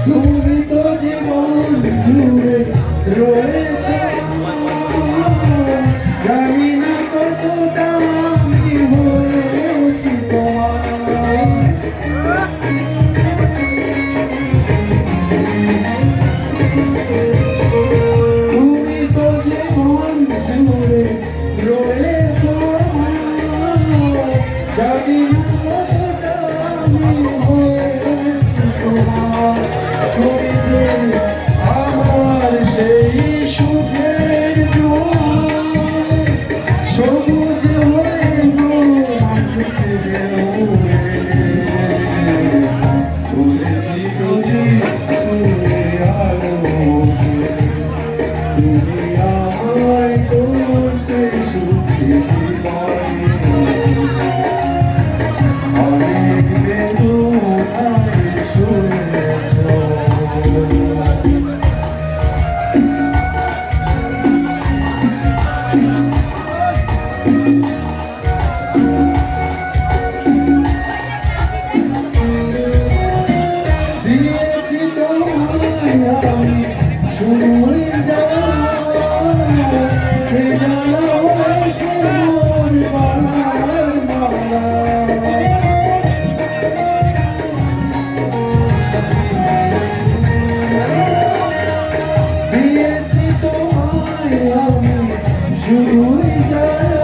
তুমি তো জীবন জুড়ে রয়েছো, জানি না কতটা আমি হয়েছি তোমার। তুমি তো জীবন জুড়ে রয়েছো, জানি না কতটা আমি হয়েছি তোমার। তুমি যে আমার সেই সুখের জোয়ার, সবুজ হয়ে মাটিতে উড়ে তুলেছি প্রদীপ ছুঁয়ে আলো, তুমি আমায় করতে সুখী জীবন। অনেক বেদনায় শুনেছো, দিয়েছি তোমায় আমি শুনুই জ্বালা, সে জ্বালা হয়েছে মোর গলার মালা। দিয়েছি তোমায় আমি শুনুই জ্বালা,